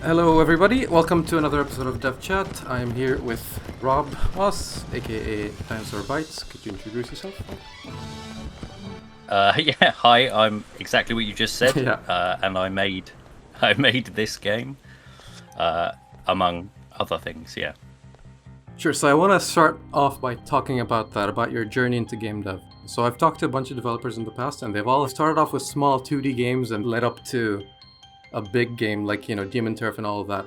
Hello, everybody. Welcome to another episode of Dev Chat. I'm here with Rob Oss, aka Dinosaur Bytes. Could you introduce yourself? Yeah, hi. I'm exactly what you just said, Yeah. and I made this game, among other things. Yeah. Sure. So I want to start off by talking about that, about your journey into game dev. So I've talked to a bunch of developers in the past, and they've all started off with small 2D games and led up to a big game like, Demon Turf and all of that.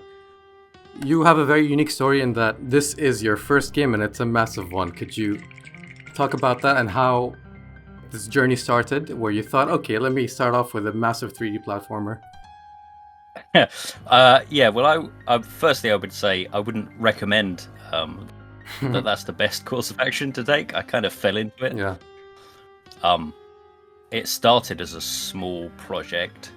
You have a very unique story in that this is your first game and it's a massive one. Could you talk about that and how this journey started, where you thought, okay, let me start off with a massive 3D platformer? Yeah. Well, firstly I would say I wouldn't recommend that's the best course of action to take. I kind of fell into it. Yeah. It started as a small project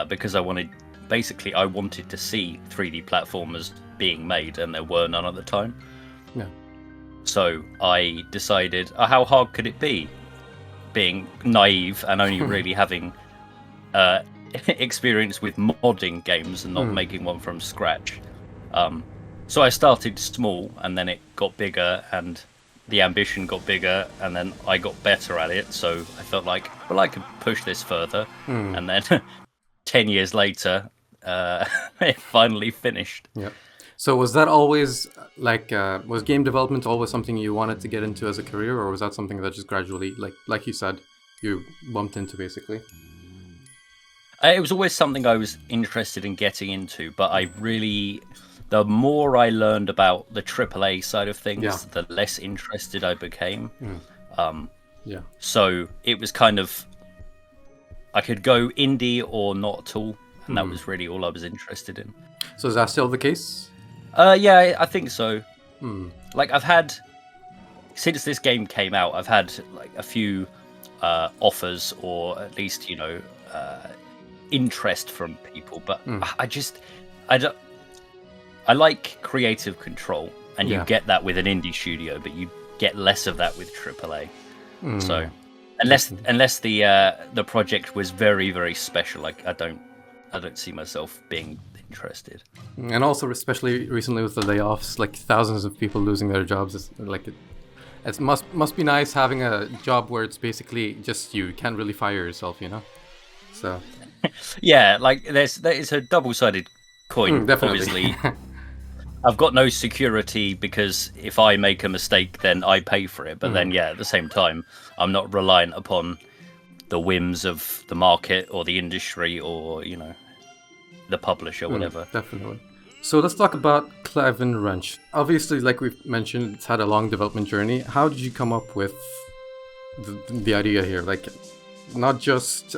because I wanted to see 3D platformers being made, and there were none at the time. Yeah. So I decided, how hard could it be? Being naive and only really having experience with modding games and not making one from scratch. So I started small, and then it got bigger, and the ambition got bigger, and then I got better at it. So I felt like, well, I could push this further. And then 10 years later, it finally finished. Yeah. So was that always was game development always something you wanted to get into as a career, or was that something that just gradually, like you said, you bumped into basically? It was always something I was interested in getting into, but the more I learned about the AAA side of things, the less interested I became. So it was kind of, I could go indie or not at all, and that was really all I was interested in. So is that still the case? Yeah, I think so. Like, since this game came out, I've had like a few offers, or at least interest from people, but I like creative control, and you get that with an indie studio, but you get less of that with AAA. So unless the project was very, very special, like I don't see myself being interested. And also, especially recently with the layoffs, like thousands of people losing their jobs, it must be nice having a job where it's basically just you can't really fire yourself, So yeah, like there is a double-sided coin. Definitely. Obviously, I've got no security because if I make a mistake, then I pay for it. But then, at the same time, I'm not reliant upon the whims of the market or the industry or the publisher, whatever. Definitely. So let's talk about Clive N Wrench. Obviously, like we've mentioned, it's had a long development journey. How did you come up with the idea here? Like, not just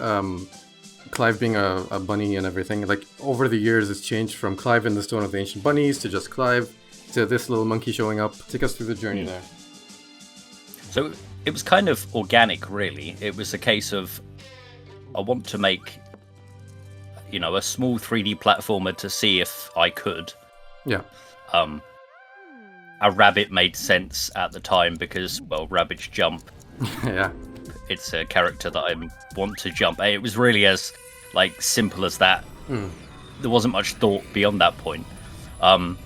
Clive being a bunny and everything. Like, over the years, it's changed from Clive in the Stone of the Ancient Bunnies to just Clive to this little monkey showing up. Take us through the journey there. So it was kind of organic, really. It was a case of, I want to make a small 3D platformer to see if I could. Yeah. A rabbit made sense at the time because, well, rabbits jump. Yeah. It's a character that I want to jump. It was really as simple as that. There wasn't much thought beyond that point. And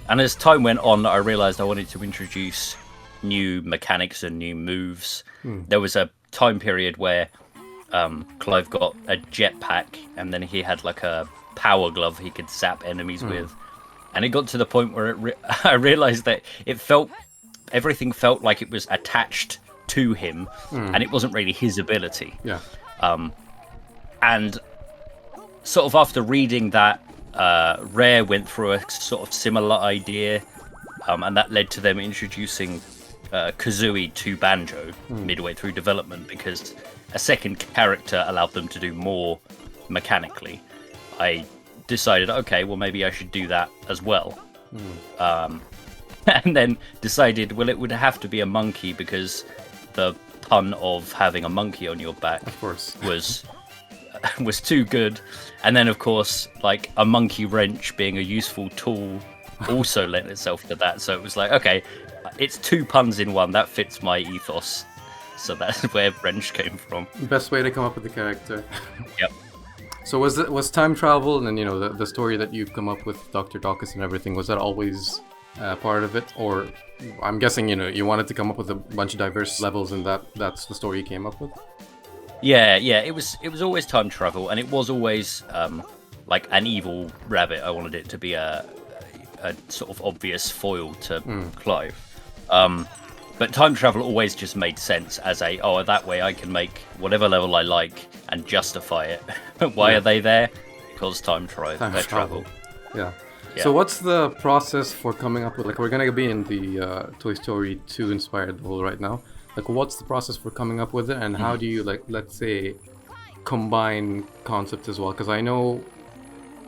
as time went on, I realized I wanted to introduce new mechanics and new moves. There was a time period where Clive got a jetpack, and then he had like a power glove he could zap enemies with. And it got to the point where I realized that everything felt like it was attached to him, and it wasn't really his ability. Yeah. And sort of after reading that, Rare went through a sort of similar idea, and that led to them introducing Kazooie to Banjo midway through development, because a second character allowed them to do more mechanically. I decided, okay, well, maybe I should do that as well. And then decided, well, it would have to be a monkey, because the pun of having a monkey on your back, of course, was too good. And then, of course, like a monkey wrench being a useful tool also lent itself to that. So it was like, okay, it's two puns in one. That fits my ethos. So that's where wrench came from. Best way to come up with the character. Yep. So was time travel and the story that you've come up with Dr. Dawkins and everything, was that always part of it? Or I'm guessing you wanted to come up with a bunch of diverse levels and that's the story you came up with? Yeah, it was always time travel, and it was always like an evil rabbit. I wanted it to be a sort of obvious foil to Clive. But time travel always just made sense as that way I can make whatever level I like and justify it. Why are they there? Because time travel. Yeah. So what's the process for coming up with, like, we're gonna be in the Toy Story 2 inspired level right now. Like, what's the process for coming up with it, and how do you, like, let's say, combine concepts as well? Because I know,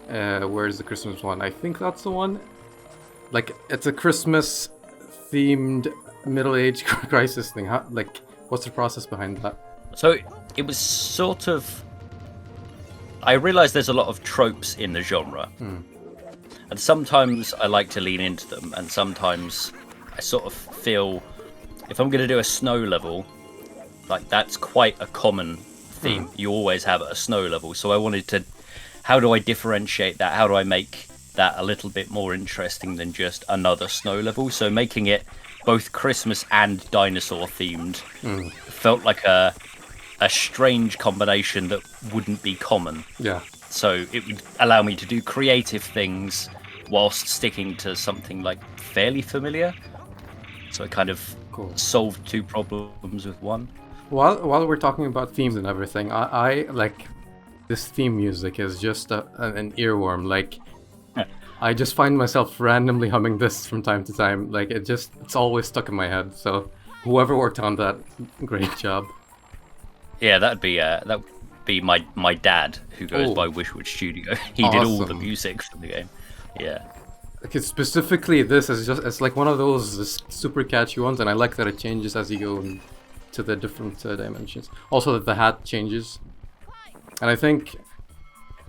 where's the Christmas one? I think that's the one. Like, it's a Christmas-themed middle-age crisis thing. What's the process behind that? So it was sort of... I realised there's a lot of tropes in the genre. And sometimes I like to lean into them, and sometimes I sort of feel... If I'm going to do a snow level, like, that's quite a common theme. You always have a snow level. So I wanted to... How do I differentiate that? How do I make that a little bit more interesting than just another snow level? So making it both Christmas and dinosaur themed felt like a strange combination that wouldn't be common. Yeah. So it would allow me to do creative things whilst sticking to something like fairly familiar. So it kind of solved two problems with one. While we're talking about themes and everything, I like this theme music is just an earworm. Like, I just find myself randomly humming this from time to time. Like, it's always stuck in my head. So whoever worked on that, great job. Yeah, that would be my dad, who goes by Wishwood Studio. He did all the music for the game. Yeah. Okay, specifically this is it's like one of those super catchy ones, and I like that it changes as you go to the different dimensions. Also that the hat changes. And I think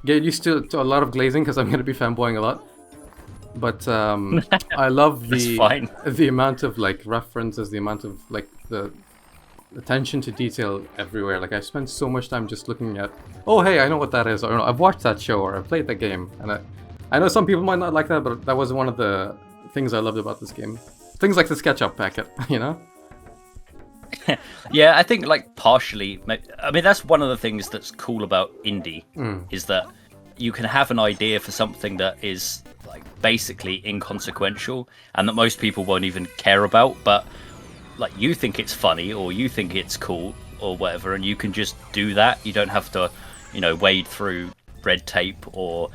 get used to a lot of glazing because I'm going to be fanboying a lot. But I love the amount of, like, references, the amount of, like, the attention to detail everywhere. Like, I spent so much time just looking at, oh hey, I know what that is, or no, I've watched that show, or I've played that game. And I know some people might not like that, but that was one of the things I loved about this game. Things like the SketchUp packet, Yeah, I think, like, partially, I mean, that's one of the things that's cool about indie, is that you can have an idea for something that is, like, basically inconsequential and that most people won't even care about, but, like, you think it's funny or you think it's cool or whatever, and you can just do that. You don't have to, wade through red tape or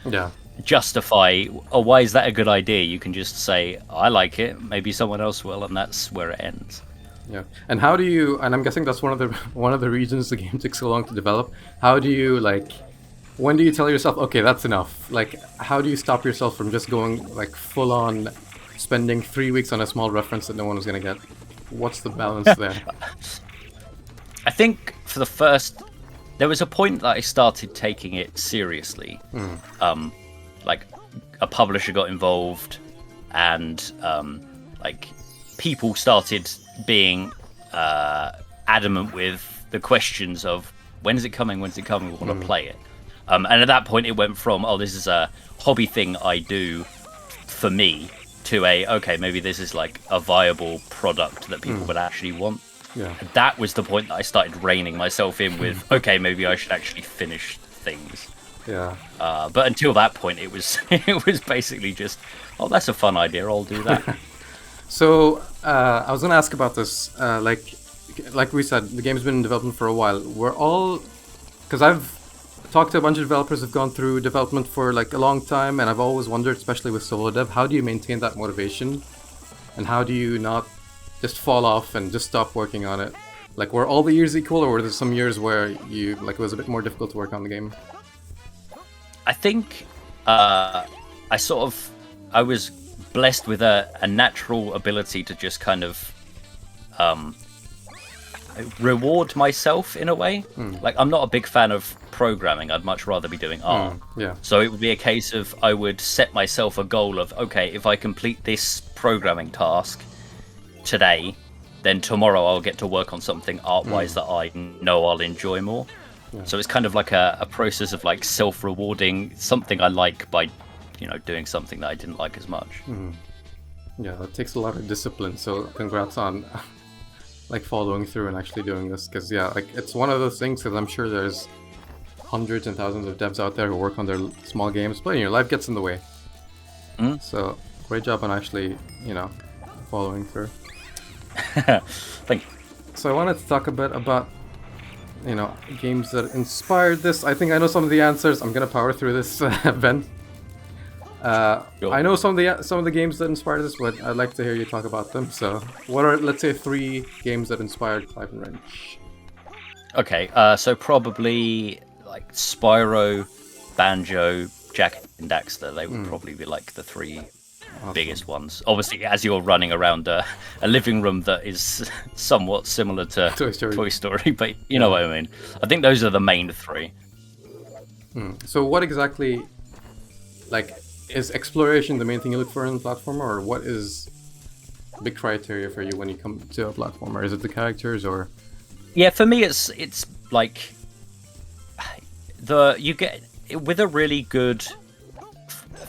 justify, why is that a good idea? You can just say, I like it, maybe someone else will, and that's where it ends. Yeah. And how do you, and I'm guessing that's one of the reasons the game took so long to develop. How do you, like, when do you tell yourself, okay, that's enough? Like, how do you stop yourself from just going, like, full on spending 3 weeks on a small reference that no one was going to get? What's the balance there? I think for the first, there was a point that I started taking it seriously. Like, a publisher got involved, and like, people started being adamant with the questions of, when's it coming, we want to play it. And at that point it went from, this is a hobby thing I do for me, to okay, maybe this is like a viable product that people would actually want. Yeah. And that was the point that I started reining myself in with, okay, maybe I should actually finish things. Yeah. But until that point, it was basically just, that's a fun idea, I'll do that. So I was gonna ask about this. Like we said, the game's been in development for a while. Because I've talked to a bunch of developers who've gone through development for, like, a long time, and I've always wondered, especially with solo dev, how do you maintain that motivation, and how do you not just fall off and just stop working on it? Like, were all the years equal, or were there some years where it was a bit more difficult to work on the game? I think I was blessed with a natural ability to just kind of reward myself in a way. Like, I'm not a big fan of programming. I'd much rather be doing art. Yeah. So it would be a case of, I would set myself a goal of, okay, if I complete this programming task today, then tomorrow I'll get to work on something art-wise that I know I'll enjoy more. So it's kind of like a process of like self-rewarding something I like by, doing something that I didn't like as much. Yeah, that takes a lot of discipline. So congrats on like following through and actually doing this, because like it's one of those things. Because I'm sure there's hundreds and thousands of devs out there who work on their small games, but life gets in the way. So great job on actually following through. Thank you. So I wanted to talk a bit about games that inspired this. I think I know some of the answers. I'm gonna power through this event. I know some of the games that inspired this, but I'd like to hear you talk about them. So, what are, let's say, 3 games that inspired Clive N Wrench? Okay, so probably like Spyro, Banjo, Jak and Daxter. They would probably be like the 3 biggest ones. Obviously, as you're running around a living room that is somewhat similar to Toy Story, but you know what I mean. I think those are the main 3. So, what exactly, like, is exploration the main thing you look for in a platformer, or what is big criteria for you when you come to a platformer? Is it the characters, or? Yeah, for me, it's like you get with a really good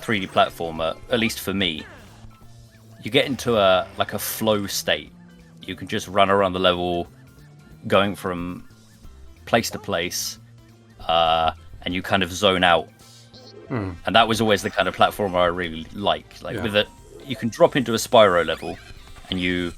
3D platformer. At least for me, you get into a flow state. You can just run around the level, going from place to place, and you kind of zone out. And that was always the kind of platformer I really like. With it, you can drop into a Spyro level, and you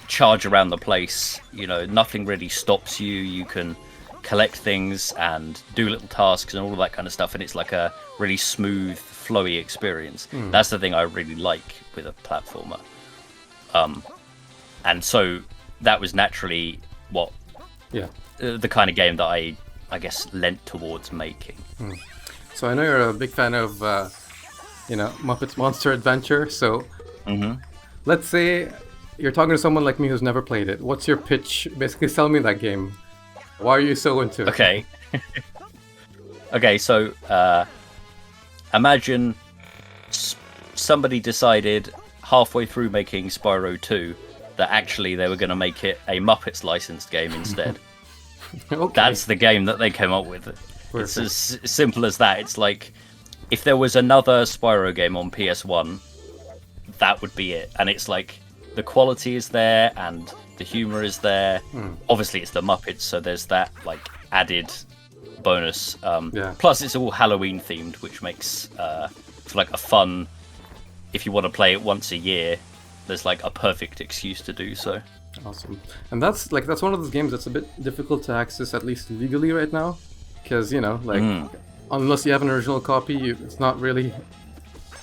charge around the place. Nothing really stops you. You can collect things and do little tasks and all of that kind of stuff, and it's like a really smooth, flowy experience. That's the thing I really like with a platformer. And so that was naturally the kind of game that I guess lent towards making. So I know you're a big fan of Muppets Monster Adventure. So let's say you're talking to someone like me who's never played it. What's your pitch? Basically, sell me that game. Why are you so into it? Okay. Okay, so imagine somebody decided halfway through making Spyro 2 that actually they were going to make it a Muppets licensed game instead. Okay. That's the game that they came up with. Perfect. It's as simple as that. It's like if there was another Spyro game on PS1, that would be it. And it's like the quality is there and the humor is there. Obviously, it's the Muppets, so there's that like added bonus. Plus, it's all Halloween themed, which makes for like a fun. If you want to play it once a year, there's like a perfect excuse to do so. Awesome. And that's one of those games that's a bit difficult to access, at least legally right now, because unless you have an original copy, it's not really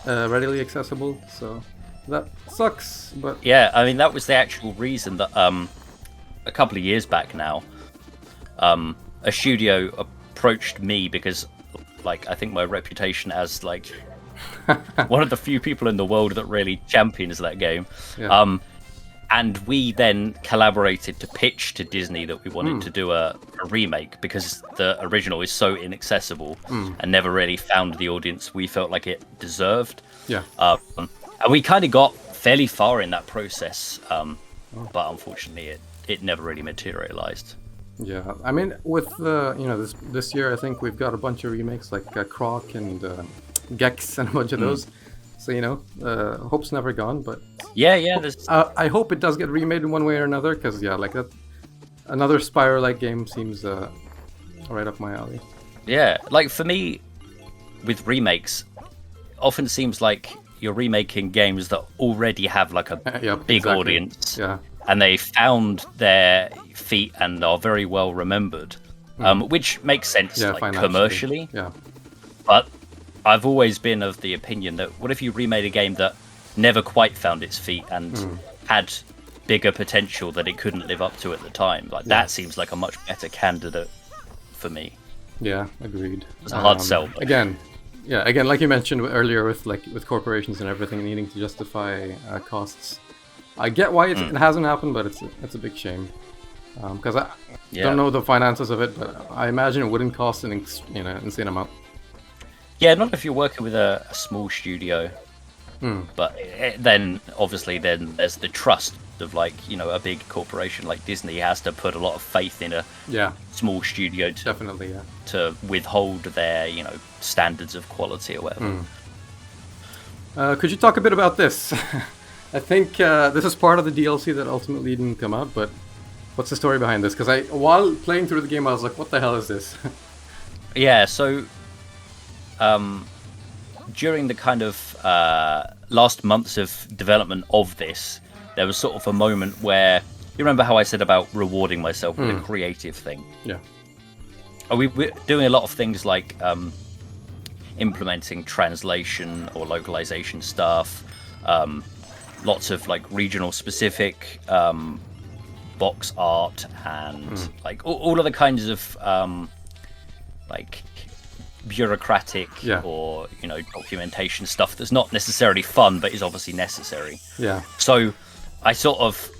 readily accessible. So that sucks. But yeah, I mean that was the actual reason that a couple of years back now, a studio approached me because I think my reputation as one of the few people in the world that really champions that game. And we then collaborated to pitch to Disney that we wanted to do a remake because the original is so inaccessible and never really found the audience we felt like it deserved. And we kind of got fairly far in that process, but unfortunately it never really materialized. Yeah, I mean, with this year, I think we've got a bunch of remakes like Croc and Gex and a bunch of those. So hope's never gone. But I hope it does get remade in one way or another, because that another Spyro-like game seems right up my alley. Yeah, for me, with remakes, often seems like you're remaking games that already have a big audience. Yeah. And they found their feet and are very well remembered, which makes sense commercially. Yeah. But I've always been of the opinion that what if you remade a game that never quite found its feet and had bigger potential that it couldn't live up to at the time? That seems like a much better candidate for me. Yeah, agreed. It's a hard sell. Again, like you mentioned earlier with corporations and everything needing to justify costs. I get why it hasn't happened, but it's a big shame. Because I don't know the finances of it, but I imagine it wouldn't cost an insane amount. Yeah, not if you're working with a small studio. But then, obviously, there's the trust of like, you know, a big corporation like Disney has to put a lot of faith in a small studio to definitely to withhold their, you know, standards of quality or whatever. Could you talk a bit about this? I think this is part of the DLC that ultimately didn't come out, but what's the story behind this? Because while playing through the game, I was like, what the hell is this? Yeah, so during the kind of last months of development of this, there was sort of a moment where, you remember how I said about rewarding myself with a creative thing? Yeah. We're doing a lot of things like implementing translation or localization stuff, lots of like regional specific box art, and like all of the kinds of like bureaucratic or, you know, documentation stuff that's not necessarily fun but is obviously necessary. Yeah. So I sort of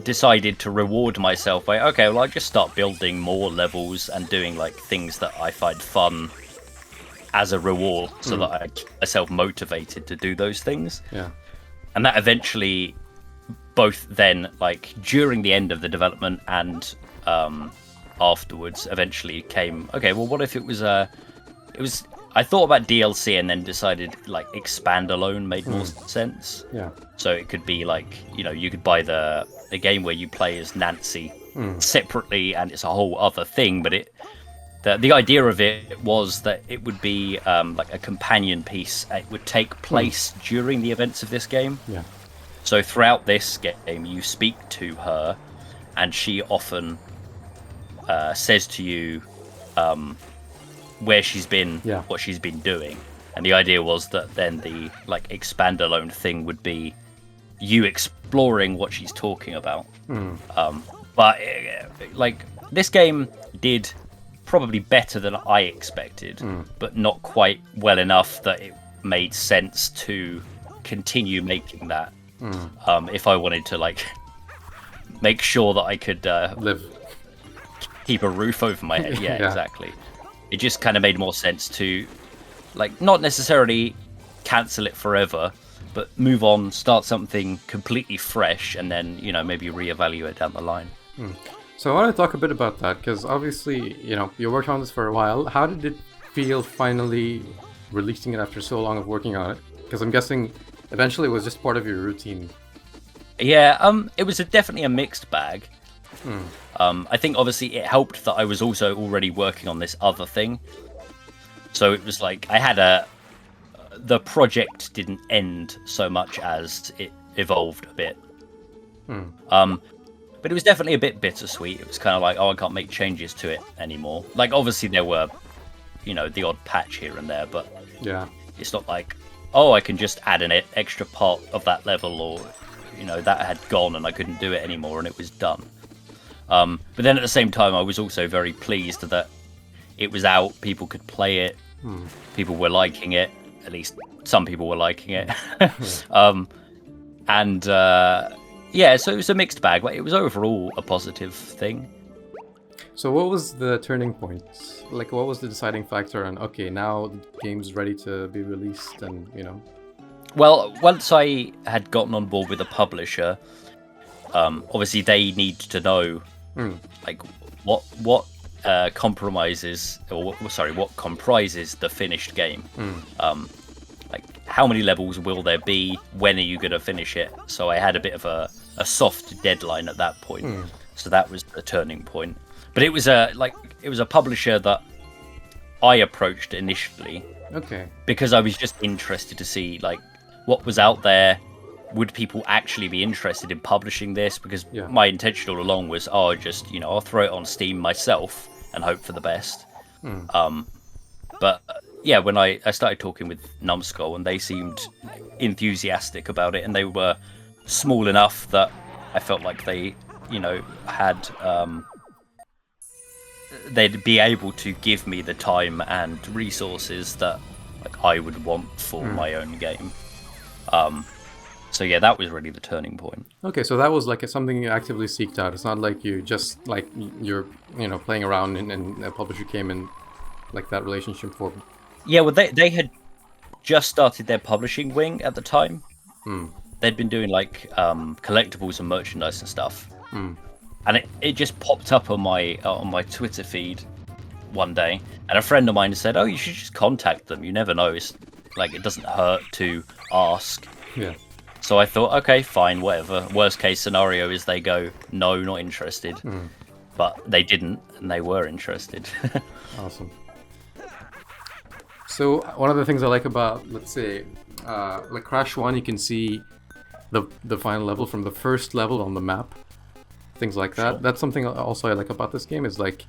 decided to reward myself by, okay, well, I'll just start building more levels and doing like things that I find fun as a reward, so that I keep myself motivated to do those things. Yeah. And that eventually, both then, like during the end of the development and afterwards, eventually came, okay, well, what if it was I thought about DLC and then decided like expandalone made more sense. Yeah. So it could be like, you know, you could buy the game where you play as Nancy separately, and it's a whole other thing. But the idea of it was that it would be like a companion piece. It would take place during the events of this game. Yeah. So throughout this game, you speak to her, and she often says to you where she's been, what she's been doing. And the idea was that then the like expandalone thing would be you exploring what she's talking about. But like this game did probably better than I expected, but not quite well enough that it made sense to continue making that. If I wanted to like make sure that I could live, keep a roof over my head. Yeah, exactly. It just kind of made more sense to, like, not necessarily cancel it forever, but move on, start something completely fresh, and then, you know, maybe reevaluate down the line. So I want to talk a bit about that, because obviously, you know, you worked on this for a while. How did it feel finally releasing it after so long of working on it? Because I'm guessing eventually it was just part of your routine. Yeah, it was definitely a mixed bag. I think obviously it helped that I was also already working on this other thing. So it was like I had the project didn't end so much as it evolved a bit. But it was definitely a bit bittersweet. It was kind of like, oh, I can't make changes to it anymore. Like, obviously there were, you know, the odd patch here and there, but it's not like, oh, I can just add an extra part of that level, or, you know, that had gone and I couldn't do it anymore and it was done. But then at the same time, I was also very pleased that it was out, people could play it, people were liking it, at least some people were liking it. And yeah, so it was a mixed bag, but it was overall a positive thing. So what was the turning point? Like, what was the deciding factor on, okay, now the game's ready to be released, and, you know? Well, once I had gotten on board with a publisher, obviously they need to know like what compromises, or what comprises the finished game. Like, how many levels will there be? When are you going to finish it? So I had a bit of a soft deadline at that point. So that was the turning point. But it was a publisher that I approached initially. Okay. Because I was just interested to see like what was out there. Would people actually be interested in publishing this? Because my intention all along was, oh, just, you know, I'll throw it on Steam myself and hope for the best. But yeah, when I started talking with Numskull, and they seemed enthusiastic about it, and they were small enough that I felt like they, you know, had they'd be able to give me the time and resources that like I would want for my own game. So yeah, that was really the turning point. Okay, so that was like something you actively seeked out. It's not like you just like you're, you know, playing around and a publisher came in like that relationship formed. Yeah, well, they had just started their publishing wing at the time. they'd been doing like collectibles and merchandise and stuff, and it just popped up on my Twitter feed one day, and a friend of mine said, "Oh, you should just contact them. You never know. It's like it doesn't hurt to ask." Yeah. So I thought, okay, fine, whatever. Worst case scenario is they go, "No, not interested," but they didn't, and they were interested. Awesome. So one of the things I like about, let's say, like Crash 1, you can see the final level from the first level on the map, things like that. Sure. That's something also I like about this game, is like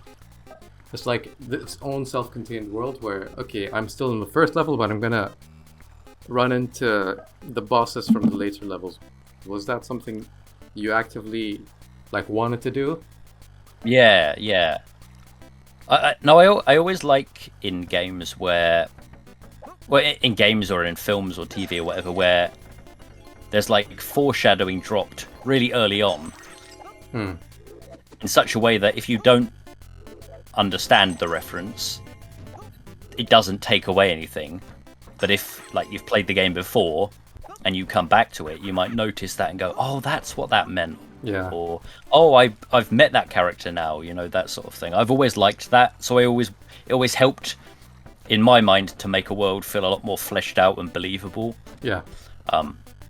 it's like its own self-contained world where, okay, I'm still in the first level, but I'm gonna run into the bosses from the later levels. Was that something you actively like wanted to do? Yeah. I always like in games where, well, in games or in films or TV or whatever, where there's like foreshadowing dropped really early on, in such a way that if you don't understand the reference, it doesn't take away anything. But if like you've played the game before and you come back to it, you might notice that and go, "Oh, that's what that meant." Yeah. Or, "Oh, I've met that character now," that sort of thing. I've always liked that, so it always helped in my mind to make a world feel a lot more fleshed out and believable. Yeah.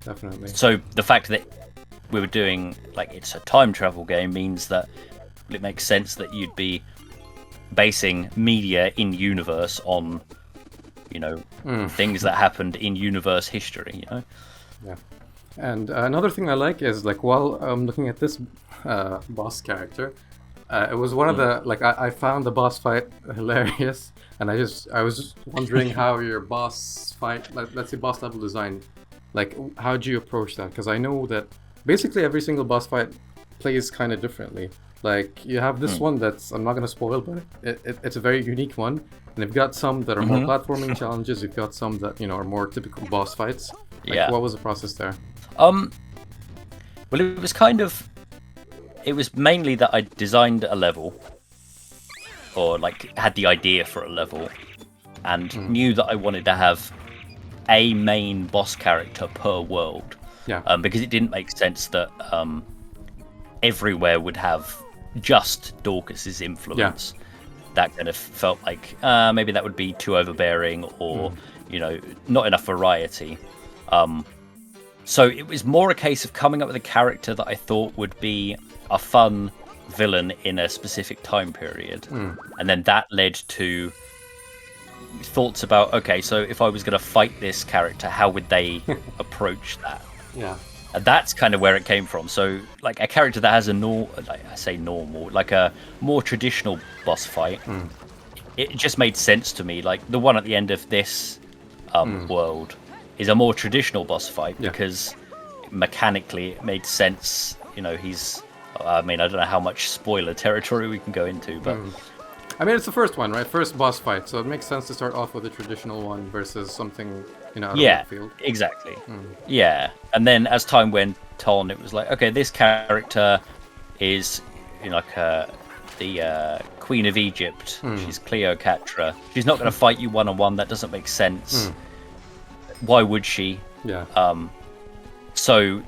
Definitely. So the fact that we were doing like it's a time travel game means that it makes sense that you'd be basing media in universe on things that happened in universe history. Yeah. And another thing I like is, like, while I'm looking at this boss character, it was one of the, like, I found the boss fight hilarious, and I was just wondering how your boss fight, let's say boss level design, like, how do you approach that? Because I know that basically every single boss fight plays kind of differently. Like, you have this one that's, I'm not going to spoil, but it's a very unique one. And you've got some that are more platforming challenges. You've got some that, are more typical boss fights. Like, what was the process there? Well, it was mainly that I designed a level, or like had the idea for a level, and knew that I wanted to have a main boss character per world. Yeah. Because it didn't make sense that everywhere would have just Dorcas's influence. Yeah. That kind of felt like maybe that would be too overbearing, or not enough variety. So it was more a case of coming up with a character that I thought would be a fun villain in a specific time period. And then that led to thoughts about, okay, so if I was going to fight this character, how would they approach that? Yeah. And that's kind of where it came from. So, like, a character that has a like a more traditional boss fight, it just made sense to me. Like, the one at the end of this world is a more traditional boss fight because mechanically it made sense. He's, I mean, I don't know how much spoiler territory we can go into, but I mean, it's the first one, right? First boss fight, so it makes sense to start off with a traditional one versus something, out of left field. Exactly. Yeah, and then as time went on, it was like, okay, this character is, like the Queen of Egypt. She's Cleopatra. She's not going to fight you one-on-one. That doesn't make sense. Why would she? Yeah. So,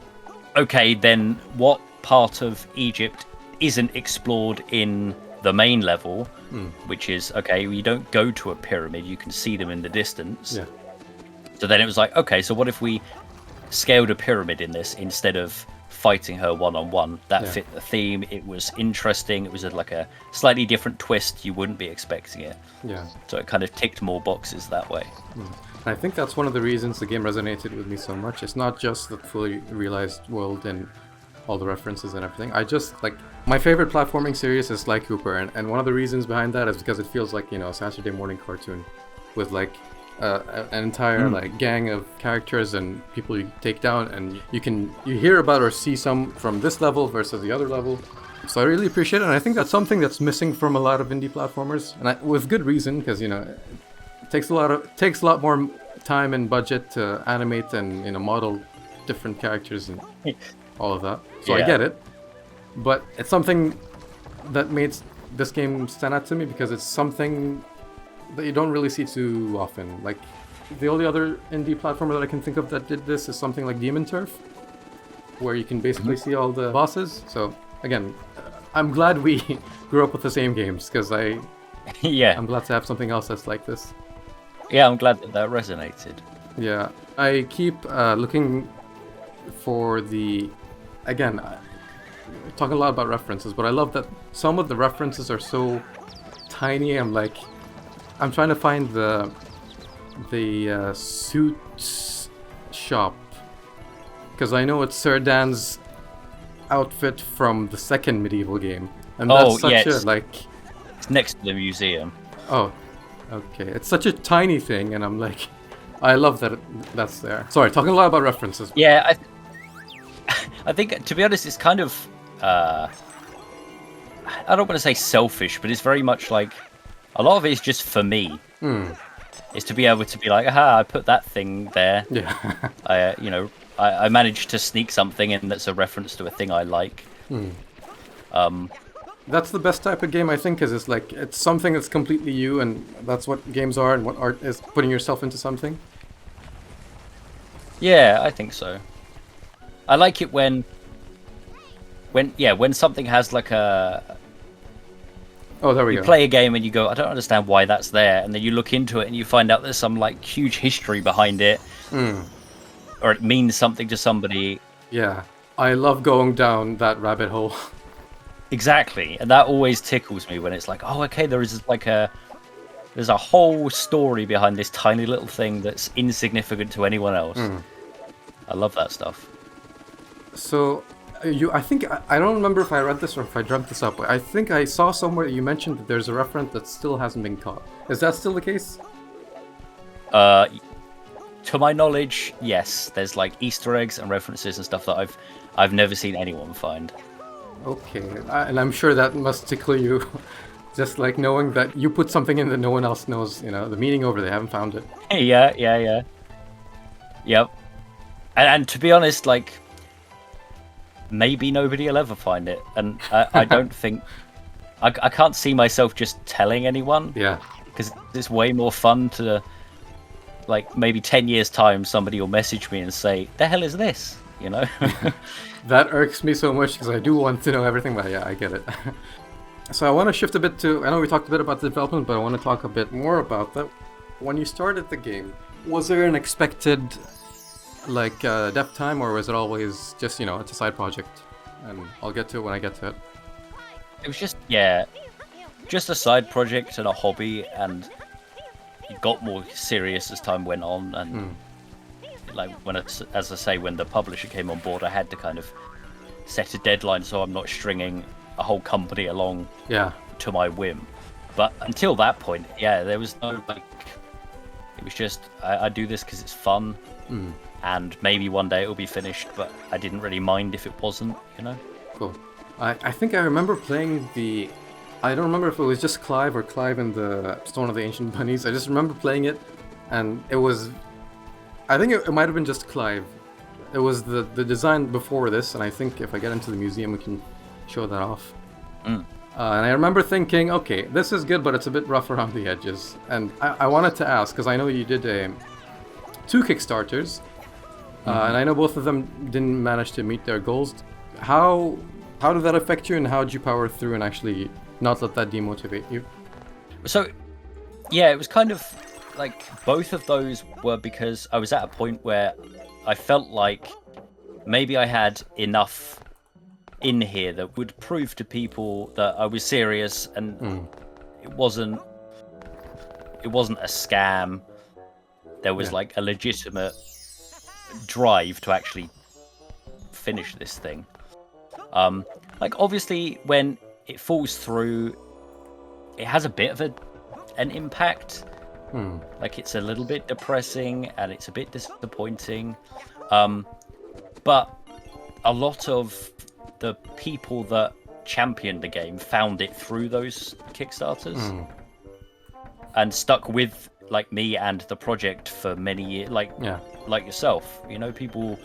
okay, then what part of Egypt isn't explored in the main level, which is, okay, you don't go to a pyramid, you can see them in the distance. Yeah. So then it was like, okay, so what if we scaled a pyramid in this instead of fighting her one-on-one? That fit the theme. It was interesting. It was like a slightly different twist. You wouldn't be expecting it. Yeah. So it kind of ticked more boxes that way. I think that's one of the reasons the game resonated with me so much. It's not just the fully realized world and all the references and everything. I just, like, my favorite platforming series is Sly Cooper, and one of the reasons behind that is because it feels like, a Saturday morning cartoon with, like, an entire like gang of characters and people you take down, and you hear about or see some from this level versus the other level. So I really appreciate it, and I think that's something that's missing from a lot of indie platformers, and with good reason, because it takes a lot more time and budget to animate and model different characters and all of that. So I get it, but it's something that made this game stand out to me because it's something that you don't really see too often. Like, the only other indie platformer that I can think of that did this is something like Demon Turf, where you can basically see all the bosses. So again, I'm glad we grew up with the same games, because Yeah. I'm glad to have something else that's like this. Yeah, I'm glad that resonated. Yeah, I keep looking for again, talking a lot about references, but I love that some of the references are so tiny. I'm trying to find the suits shop, because I know it's Sir Dan's outfit from the second medieval game, and that's such a it's next to the museum. Oh, okay. It's such a tiny thing, and I'm like, I love that that's there. Sorry, talking a lot about references. Yeah, I think, to be honest, it's kind of I don't want to say selfish, but it's very much like a lot of it is just for me. Is to be able to be like, aha, I put that thing there. Yeah. I managed to sneak something in that's a reference to a thing I like. That's the best type of game, I think, is it's something that's completely you, and that's what games are, and what art is, putting yourself into something. Yeah, I think so. I like it when something has like a... Oh, there we go. You play a game and you go, I don't understand why that's there, and then you look into it and you find out there's some like huge history behind it, or it means something to somebody. Yeah, I love going down that rabbit hole. Exactly, and that always tickles me when it's like, oh, okay, there's a whole story behind this tiny little thing that's insignificant to anyone else. I love that stuff. So, I think I don't remember if I read this or if I dreamt this up. But I think I saw somewhere you mentioned that there's a reference that still hasn't been caught. Is that still the case? To my knowledge, yes. There's like Easter eggs and references and stuff that I've never seen anyone find. Okay, and I'm sure that must tickle you, just like knowing that you put something in that no one else knows, the meaning over. They haven't found it. Yeah. Yep. And to be honest, like, maybe nobody will ever find it, and I don't think I can't see myself just telling anyone. Yeah. Because it's way more fun to, like, maybe 10 years time somebody will message me and say, "The hell is this?" That irks me so much, because I do want to know everything, but yeah, I get it. So I want to shift a bit to, I know we talked a bit about the development, but I want to talk a bit more about that. When you started the game, was there an expected dev time, or was it always just, it's a side project and I'll get to it when I get to it? It was just a side project and a hobby, and it got more serious as time went on, and like when the publisher came on board, I had to kind of set a deadline so I'm not stringing a whole company along to my whim. But until that point, there was no it was just I do this because it's fun, and maybe one day it'll be finished, but I didn't really mind if it wasn't, Cool. I think I remember playing I don't remember if it was just Clive or Clive and the Stone of the Ancient Bunnies. I just remember playing it, and it was, I think it might have been just Clive. It was the design before this, and I think if I get into the museum we can show that off. And I remember thinking, okay, this is good, but it's a bit rough around the edges. And I wanted to ask, because I know you did 2 Kickstarters, and I know both of them didn't manage to meet their goals. How did that affect you, and how did you power through and actually not let that demotivate you? So, yeah, it was kind of like both of those were because I was at a point where I felt like maybe I had enough in here that would prove to people that I was serious, and it wasn't a scam. There was like a legitimate drive to actually finish this thing. Like, obviously when it falls through, it has a bit of an impact. Like, it's a little bit depressing and it's a bit disappointing, but a lot of the people that championed the game found it through those Kickstarters and stuck with like me and the project for many years, like yourself, people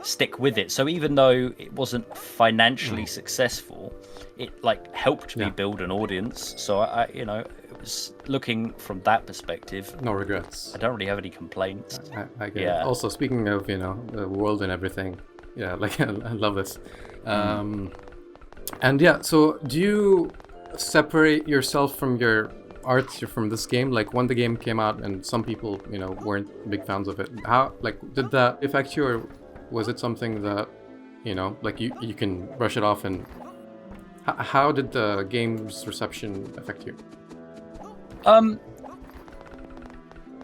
stick with it. So even though it wasn't financially successful, it like helped me build an audience. So I it was looking from that perspective. No regrets. I don't really have any complaints. I get it. Also, speaking of the world and everything, Yeah, like I love this. And yeah, so do you separate yourself from your art from this game? Like when the game came out and some people, weren't big fans of it. How, like, did that affect you, or was it something that, like you can brush it off? And how did the game's reception affect you?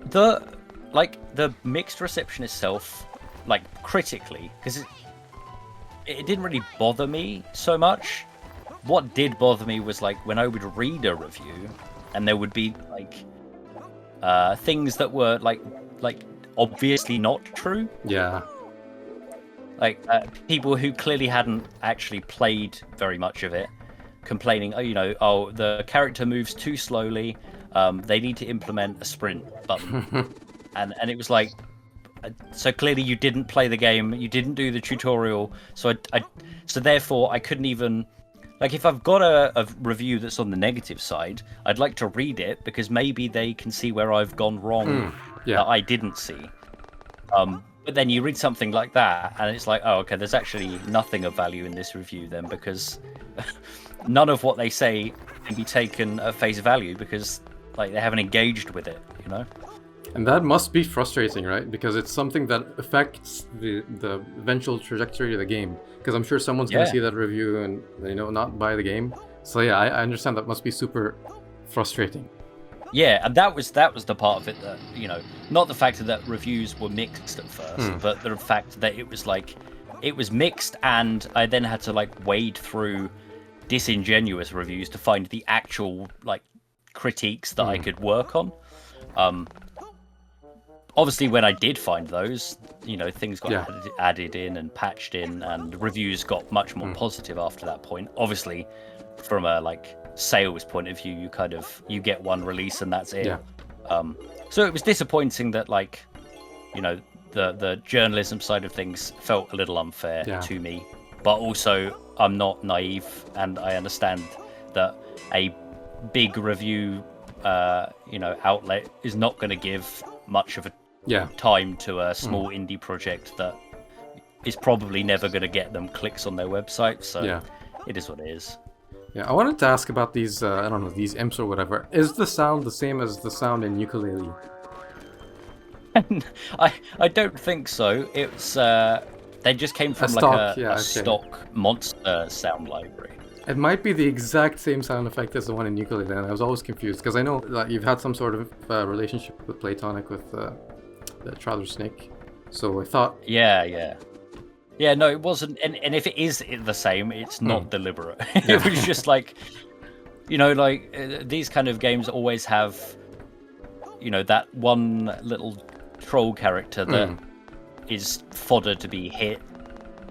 The mixed reception itself, like critically, because it didn't really bother me so much. What did bother me was like when I would read a review and there would be like things that were like obviously not true. Yeah. Like people who clearly hadn't actually played very much of it, complaining, the character moves too slowly. They need to implement a sprint button, and it was like, so clearly you didn't play the game, you didn't do the tutorial, so so therefore I couldn't even, like, if I've got a review that's on the negative side, I'd like to read it because maybe they can see where I've gone wrong that I didn't see. But then you read something like that, and it's like, oh, okay, there's actually nothing of value in this review then, because none of what they say can be taken at face value because, like, they haven't engaged with it, And that must be frustrating, right? Because it's something that affects the eventual trajectory of the game. Because I'm sure someone's going to see that review and, not buy the game. So yeah, I understand that must be super frustrating. Yeah, and that was the part of it that, not the fact that reviews were mixed at first, but the fact that it was mixed, and I then had to like wade through disingenuous reviews to find the actual like critiques that I could work on. Obviously, when I did find those, things got added in and patched in, and reviews got much more positive after that point. Obviously, from a like sales point of view, you get one release and that's it. So it was disappointing that like, the journalism side of things felt a little unfair to me, but also I'm not naive and I understand that a big review outlet is not going to give much of a time to a small indie project that is probably never going to get them clicks on their website. So it is what it is. Yeah, I wanted to ask about these, these imps or whatever. Is the sound the same as the sound in Ukulele? I don't think so. It's they just came from a stock monster sound library. It might be the exact same sound effect as the one in Ukulele, and I was always confused because I know that you've had some sort of relationship with Playtonic with the Trouser Snake, so I thought. Yeah, no, it wasn't, and if it is the same, it's not deliberate. It was just like, these kind of games always have, that one little troll character that is fodder to be hit,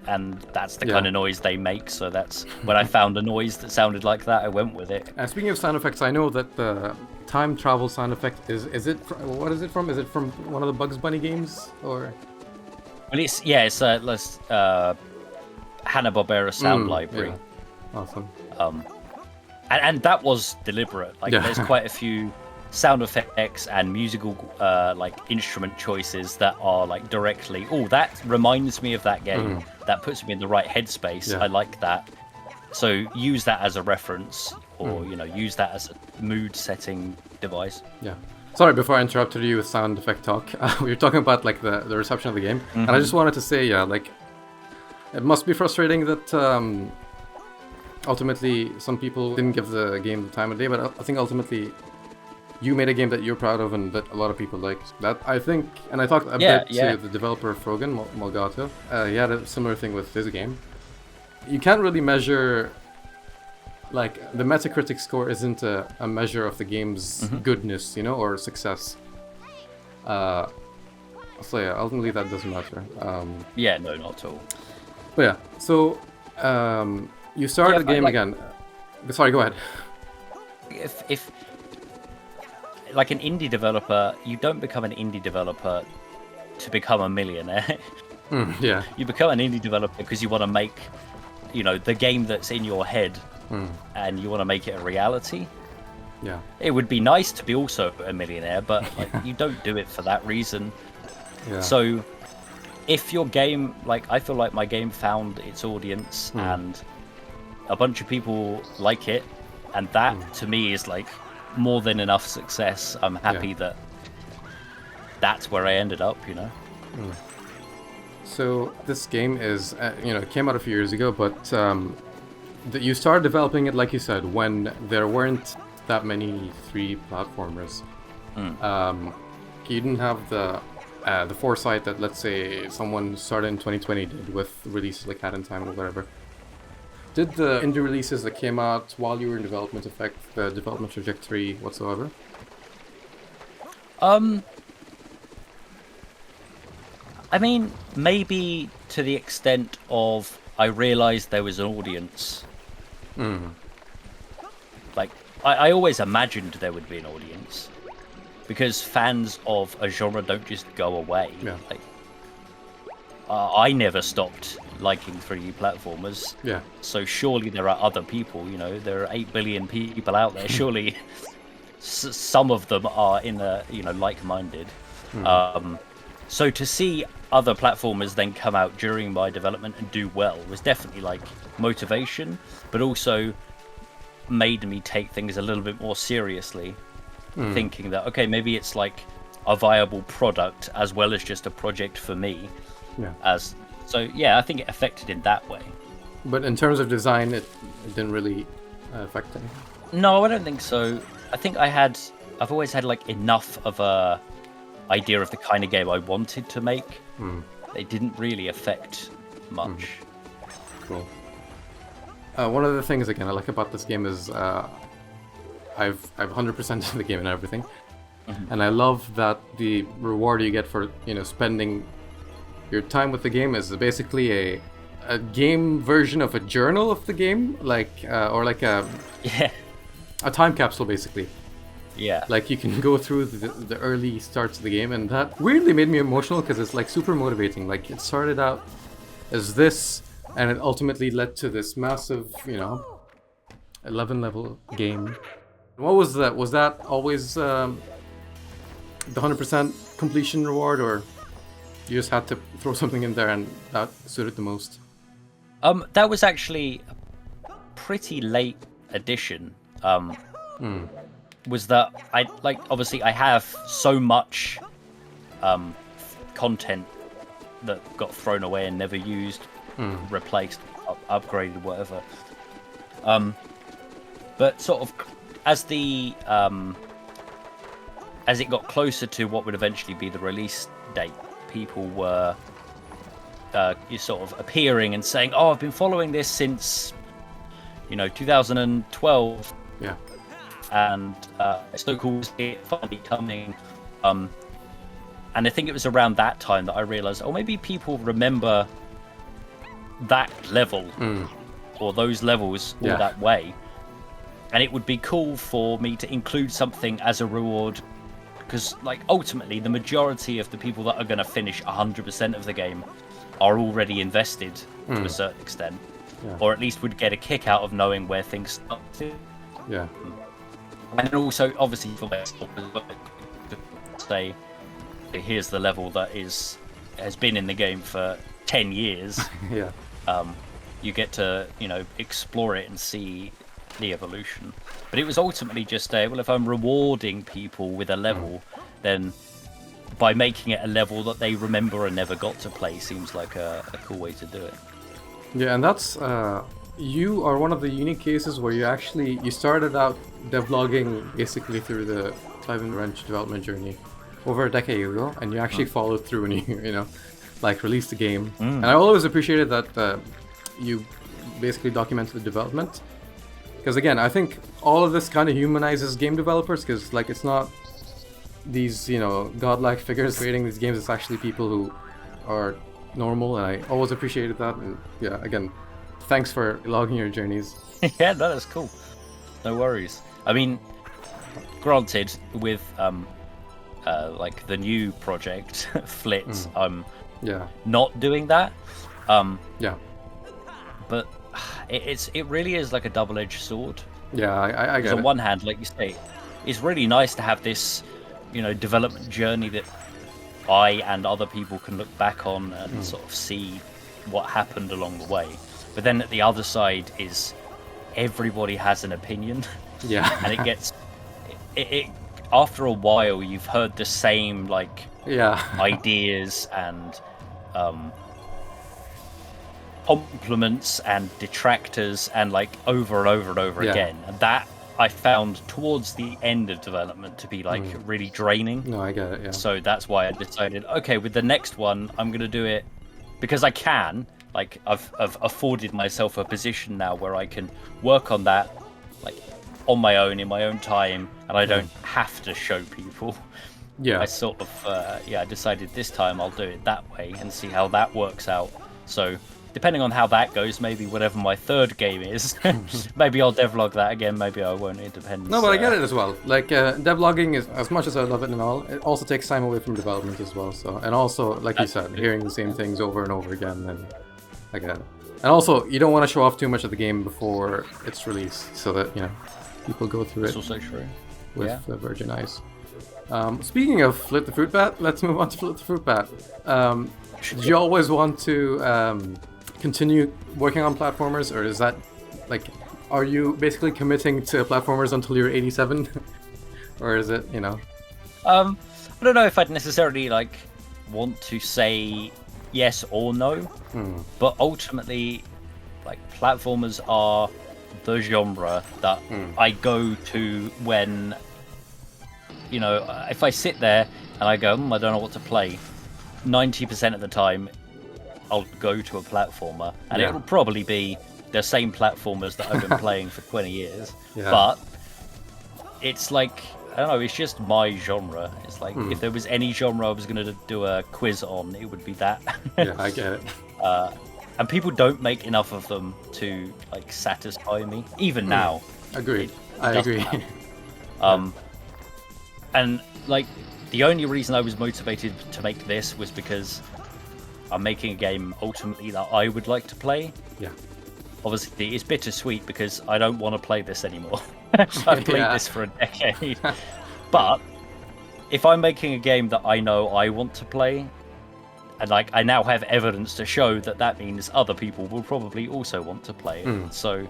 and that's the kind of noise they make. So that's when I found a noise that sounded like that, I went with it. And speaking of sound effects, I know that the time travel sound effect what is it from? Is it from one of the Bugs Bunny games, or? Well, it's Hanna-Barbera sound library. Yeah. Awesome. And that was deliberate. Like, there's quite a few sound effects and musical like instrument choices that are like directly. Oh, that reminds me of that game. That puts me in the right headspace. I like that. So use that as a reference, or use that as a mood-setting device. Yeah. Sorry, before I interrupted you with sound effect talk, we were talking about like the reception of the game, and I just wanted to say, it must be frustrating that ultimately some people didn't give the game the time of day, but I think ultimately you made a game that you're proud of and that a lot of people liked. That I think, and I talked a bit to the developer Frogan Mulgato. He had a similar thing with his game. You can't really measure. Like, the Metacritic score isn't a measure of the game's goodness, or success. So yeah, ultimately that doesn't matter. No, not at all. But yeah, so you started the game again. Sorry, go ahead. If like an indie developer, you don't become an indie developer to become a millionaire. You become an indie developer because you want to make, the game that's in your head. And you want to make it a reality. Yeah, it would be nice to be also a millionaire, but like, you don't do it for that reason. So if your game, like, I feel like my game found its audience and a bunch of people like it, and that to me is like more than enough success. I'm happy that that's where I ended up, you know. So this game is, it came out a few years ago, but you started developing it, like you said, when there weren't that many 3D platformers. You didn't have the foresight that, let's say, someone started in 2020 did with releases like Hat in Time or whatever. Did the indie releases that came out while you were in development affect the development trajectory whatsoever? I mean, maybe to the extent of I realized there was an audience. Like, I always imagined there would be an audience. Because fans of a genre don't just go away. Yeah. Like, I never stopped liking 3D platformers. Yeah. So surely there are other people, you know, there are 8 billion people out there. Surely some of them are in a, like-minded. So to see other platformers then come out during my development and do well was definitely like motivation, but also made me take things a little bit more seriously. Thinking that, okay, maybe it's like a viable product as well as just a project for me. I think it affected in that way. But in terms of design, it didn't really affect anything? No, I don't think so. I think I've always had like enough of a idea of the kind of game I wanted to make. It didn't really affect much. Cool. One of the things, again, I like about this game is I've 100% the game and everything, and I love that the reward you get for spending your time with the game is basically a game version of a journal of the game, or like a time capsule basically. Yeah. Like you can go through the early starts of the game, and that weirdly made me emotional because it's like super motivating. Like it started out as this, and it ultimately led to this massive, 11 level game. What was that? Was that always the 100% completion reward, or you just had to throw something in there and that suited the most? That was actually a pretty late addition. Was that obviously I have so much content that got thrown away and never used, replaced, upgraded, whatever. But sort of as it got closer to what would eventually be the release date, people were sort of appearing and saying, "Oh, I've been following this since 2012." Yeah. And it's so cool to see it finally coming. And I think it was around that time that I realized, maybe people remember that level or those levels all that way. And it would be cool for me to include something as a reward, because ultimately the majority of the people that are going to finish 100% of the game are already invested to a certain extent, or at least would get a kick out of knowing where things start to. Yeah. And also, obviously, for themselves, to say, here's the level that has been in the game for 10 years. Yeah. You get to, explore it and see the evolution. But it was ultimately just if I'm rewarding people with a level, then by making it a level that they remember and never got to play seems like a cool way to do it. Yeah, and that's you are one of the unique cases where you started out devlogging basically through the Clive N Wrench development journey over a decade ago, and you actually followed through and you released the game. And I always appreciated that you basically documented the development, because again, I think all of this kind of humanizes game developers, because it's not these godlike figures creating these games. It's actually people who are normal, and I always appreciated that. And yeah, again, thanks for logging your journeys. Yeah, that is cool. No worries. I mean, granted, with the new project, Flit, I'm not doing that. But it really is like a double-edged sword. Yeah, I get it. On one hand, like you say, it's really nice to have this, development journey that I and other people can look back on and sort of see what happened along the way. But then at the other side is everybody has an opinion. Yeah. And it gets it after a while you've heard the same ideas and compliments and detractors and like over and over and over again. And that I found towards the end of development to be like really draining. No, I get it, yeah. So that's why I decided, okay, with the next one, I'm going to do it because I can. Like, I've afforded myself a position now where I can work on that, like, on my own, in my own time, and I don't have to show people. Yeah. I sort of, I decided this time I'll do it that way and see how that works out. So, depending on how that goes, maybe whatever my third game is, maybe I'll devlog that again, maybe I won't. It depends. No, but I get it as well. Like, devlogging is, as much as I love it and all, it also takes time away from development as well. So, and also, like you said, hearing the same things over and over again, and I get it. And also, you don't want to show off too much of the game before it's released, so that, you know, people go through it. That's also true. With the virgin eyes. Speaking of Flit the Fruitbat, let's move on to Flit the Fruitbat. Did you always want to continue working on platformers, or is that, like, are you basically committing to platformers until you're 87? Or is it, you know? I don't know if I'd necessarily, like, want to say yes or no, but ultimately, like, platformers are the genre that I go to when, you know, if I sit there and I go, I don't know what to play, 90% of the time I'll go to a platformer, and it'll probably be the same platformers that I've been playing for 20 years, but it's like, I don't know, it's just my genre. It's like, if there was any genre I was going to do a quiz on, it would be that. Yeah, I get it. And people don't make enough of them to, like, satisfy me, even now. Agreed. I agree. And, like, the only reason I was motivated to make this was because I'm making a game ultimately that I would like to play. Yeah. Obviously, it's bittersweet because I don't want to play this anymore. I've played this for a decade. But if I'm making a game that I know I want to play, and, like, I now have evidence to show that that means other people will probably also want to play it. So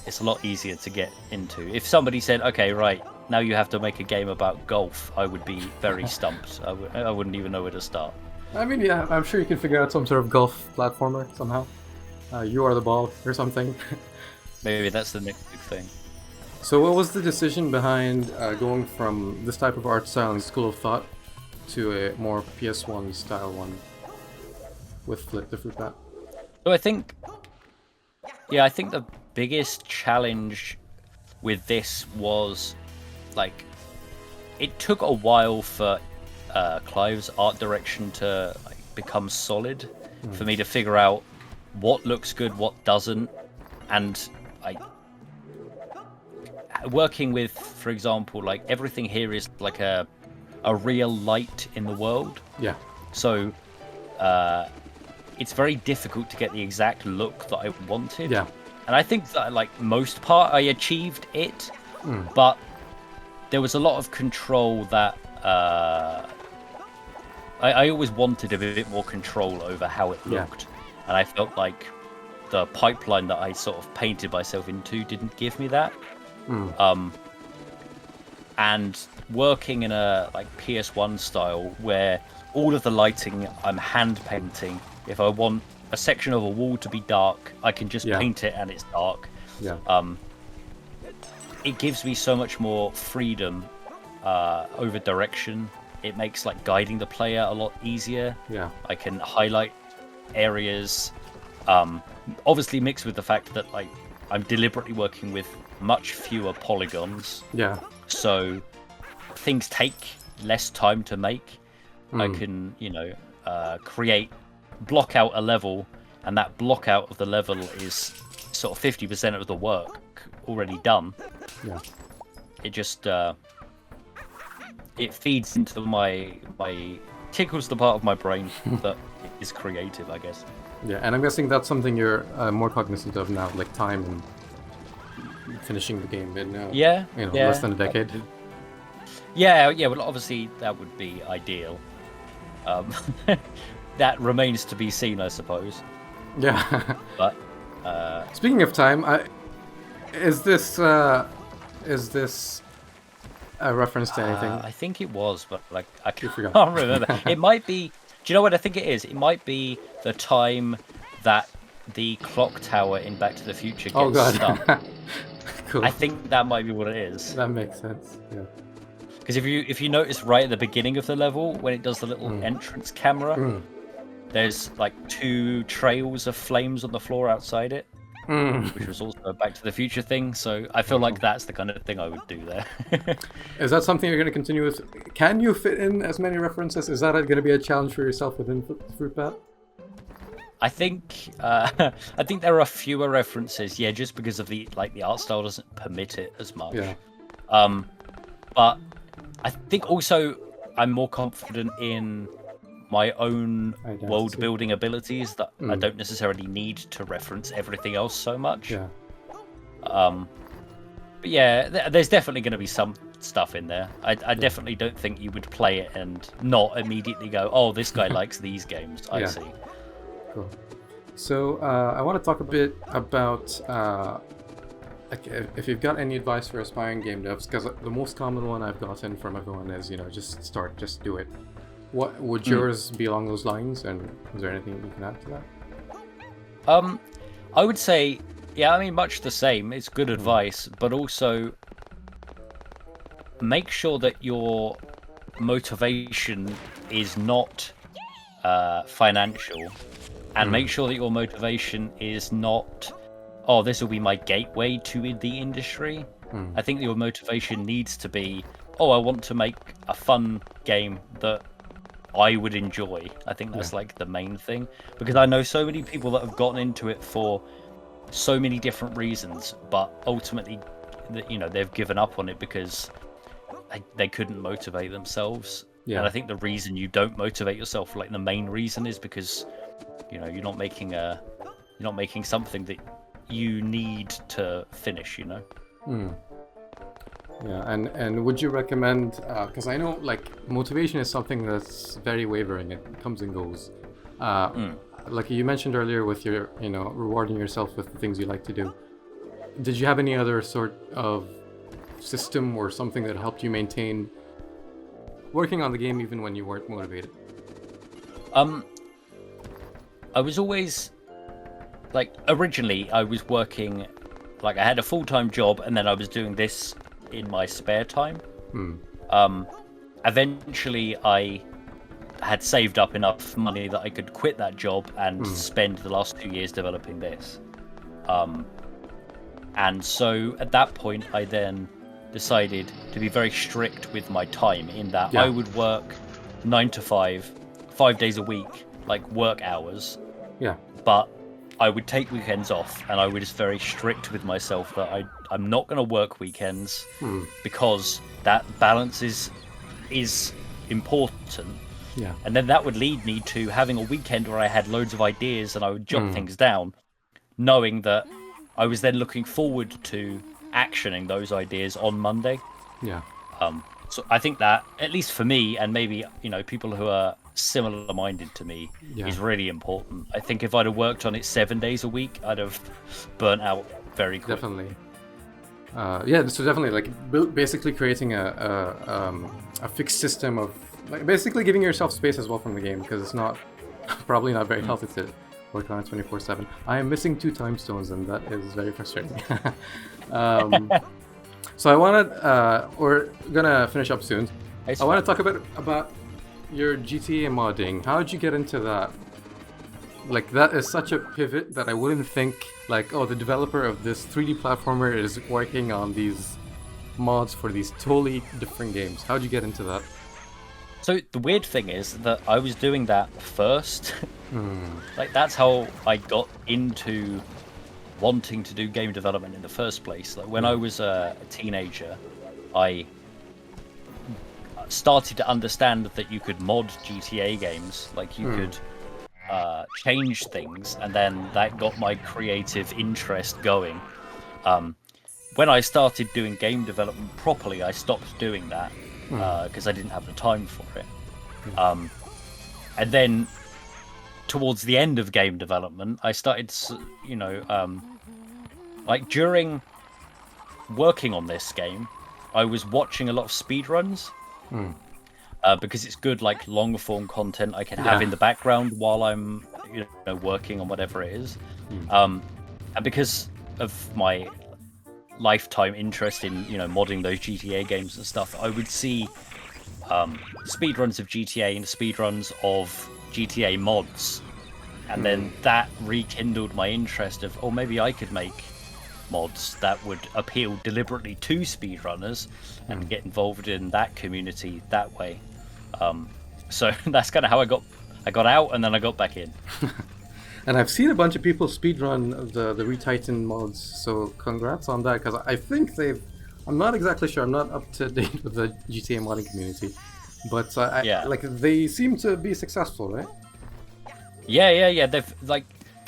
it's a lot easier to get into. If somebody said, okay, right, now you have to make a game about golf, I would be very stumped. I wouldn't even know where to start. I mean, yeah, I'm sure you can figure out some sort of golf platformer somehow. You are the ball or something. Maybe that's the next big thing. So what was the decision behind going from this type of art style and school of thought to a more PS1 style one with Flit the Fruitbat? So I think the biggest challenge with this was, like, it took a while for Clive's art direction to, like, become solid, for me to figure out what looks good, what doesn't, and, like, working with, for example, like, everything here is like a real light in the world. Yeah. So it's very difficult to get the exact look that I wanted. Yeah. And I think that, like, most part I achieved it, but there was a lot of control that I always wanted a bit more control over how it looked. And I felt like the pipeline that I sort of painted myself into didn't give me that. And working in a, like, PS1 style where all of the lighting I'm hand painting. If I want a section of a wall to be dark, I can just paint it and it's dark. It gives me so much more freedom over direction. It makes, like, guiding the player a lot easier. I can highlight areas, obviously mixed with the fact that, like, I'm deliberately working with much fewer polygons. So things take less time to make. I can, you know, block out a level, and that block out of the level is sort of 50% of the work already done. It just it feeds into my tickles the part of my brain that is creative, I guess. And I'm guessing that's something you're more cognizant of now, like time and finishing the game in less than a decade. Well, obviously that would be ideal. Um, that remains to be seen, I suppose. Yeah. But speaking of time, is this a reference to anything? I think it was, but like I You forgot. can't remember. It might be. Do you know what I think it is? It might be the time that the clock tower in Back to the Future Oh gets god. stuck. Cool. I think that might be what it is. That makes sense. Yeah. Because if you notice right at the beginning of the level, when it does the little entrance camera, there's like 2 trails of flames on the floor outside it, which was also a Back to the Future thing. So I feel like that's the kind of thing I would do there. Is that something you're going to continue with? Can you fit in as many references? Is that going to be a challenge for yourself within Fruitbat? I think there are fewer references, yeah, just because of the art style doesn't permit it as much. Yeah. But I think also I'm more confident in my own world building abilities that I don't necessarily need to reference everything else so much. Yeah. But yeah, there's definitely going to be some stuff in there. I definitely don't think you would play it and not immediately go, oh, this guy likes these games. I see. Cool. So I want to talk a bit about if you've got any advice for aspiring game devs, because the most common one I've gotten from everyone is, just start, just do it. What would yours be along those lines, and is there anything you can add to that? I would say, yeah, I mean, much the same. It's good advice, but also make sure that your motivation is not financial, and make sure that your motivation is not, oh, this will be my gateway to the industry. I think your motivation needs to be, oh, I want to make a fun game that I would enjoy. I think that's like the main thing, because I know so many people that have gotten into it for so many different reasons, but ultimately, they've given up on it because they couldn't motivate themselves. And I think the reason you don't motivate yourself, like the main reason, is because you're not making something that you need to finish. Yeah, and would you recommend? Because I know motivation is something that's very wavering. It comes and goes. Like you mentioned earlier, with your rewarding yourself with the things you like to do. Did you have any other sort of system or something that helped you maintain working on the game even when you weren't motivated? I was always originally I was working, I had a full-time job, and then I was doing this in my spare time. Eventually I had saved up enough money that I could quit that job and spend the last 2 years developing this. And so at that point I then decided to be very strict with my time, in that I would work 9 to 5 days a week, work hours. But I would take weekends off, and I was just very strict with myself that I'm not going to work weekends because that balance is important. And then that would lead me to having a weekend where I had loads of ideas and I would jot things down, knowing that I was then looking forward to actioning those ideas on Monday. So I think that, at least for me, and maybe people who are similar minded to me, is really important. I think if I'd have worked on it 7 days a week, I'd have burnt out very quickly. Definitely. So definitely basically creating a fixed system of basically giving yourself space as well from the game, because it's probably not very healthy to work on it 24/7. I am missing 2 time stones, and that is very frustrating. So I wanted, we're gonna finish up soon. I want to talk about your GTA modding. How did you get into that? That is such a pivot that I wouldn't think, the developer of this 3D platformer is working on these mods for these totally different games. How did you get into that? So the weird thing is that I was doing that first. That's how I got into wanting to do game development in the first place. When I was a teenager, I started to understand that you could mod GTA games, you could change things, and then that got my creative interest going. When I started doing game development properly, I stopped doing that because I didn't have the time for it. And then towards the end of game development, I started, like during working on this game, I was watching a lot of speedruns. Because it's good, like long form content I can have in the background while I'm, working on whatever it is. And because of my lifetime interest in, modding those GTA games and stuff, I would see speedruns of GTA and speedruns of GTA mods, and then that rekindled my interest of, oh, maybe I could make mods that would appeal deliberately to speedrunners and get involved in that community that way. So that's kind of how I got out, and then I got back in. And I've seen a bunch of people speedrun the Retightened mods, so congrats on that, because I think I'm not exactly sure, I'm not up to date with the GTA modding community, but like they seem to be successful, right? Yeah. They've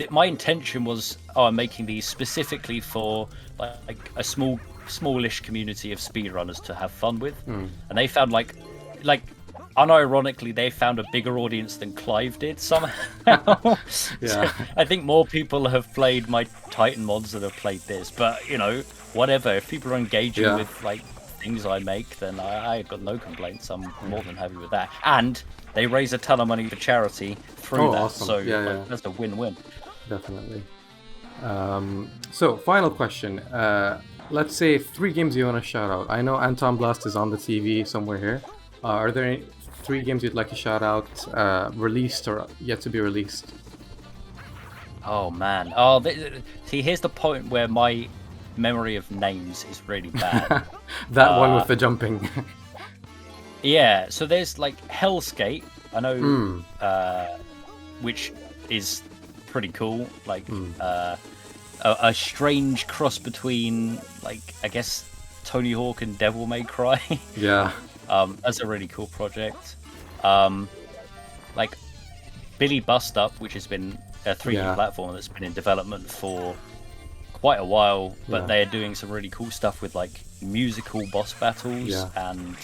my intention was, I'm making these specifically for like a smallish community of speedrunners to have fun with, and they found like unironically, they found a bigger audience than Clive did somehow. So I think more people have played my Titan mods than have played this, but whatever. If people are engaging with like things I make, then I got no complaints. I'm more than happy with that. And they raise a ton of money for charity through that. Awesome. So that's a win-win. Definitely. So final question. Let's say 3 games you want to shout out. I know Anton Blast is on the TV somewhere here. Are there any 3 games you'd like to shout out, released or yet to be released? Oh man. See, here's the point where my memory of names is really bad. That one with the jumping. Yeah, so there's like Hellscape, I know, which is pretty cool. Like a strange cross between, like, I guess Tony Hawk and Devil May Cry. Yeah. That's a really cool project. Like Billy Bust Up, which has been a 3D platform that's been in development for quite a while, but they're doing some really cool stuff with like musical boss battles, and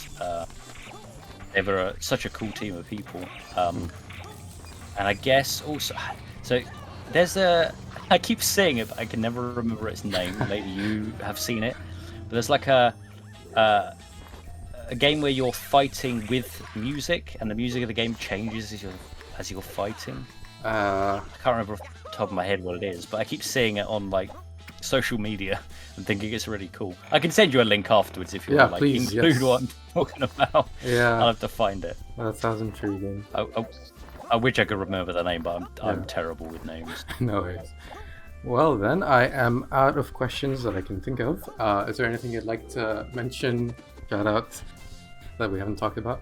they're such a cool team of people. And I guess also, so there's I keep saying it, but I can never remember its name. Maybe you have seen it, but there's like a game where you're fighting with music, and the music of the game changes as you're fighting. I can't remember off the top of my head what it is, but I keep seeing it on like social media and thinking it's really cool. I can send you a link afterwards if you want to like please, include what I'm talking about. Yeah, I'll have to find it. That sounds intriguing. I wish I could remember the name, but I'm terrible with names. No worries. Well then, I am out of questions that I can think of. Is there anything you'd like to mention, shout out, that we haven't talked about?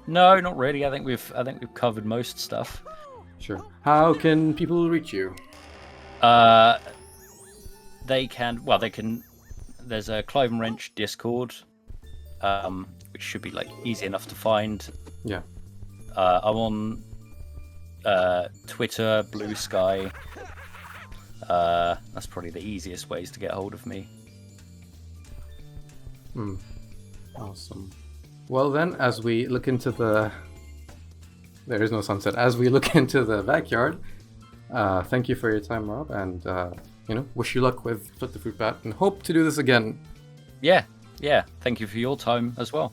No, not really. I think we've covered most stuff. Sure. How can people reach you? They can. There's a Clive N Wrench Discord, which should be like easy enough to find. Yeah. I'm on Twitter, Bluesky. That's probably the easiest ways to get hold of me. Awesome. Well then, as we look into there is no sunset. As we look into the backyard, thank you for your time, Rob, and wish you luck with Flit the Fruitbat, and hope to do this again. Yeah. Thank you for your time as well.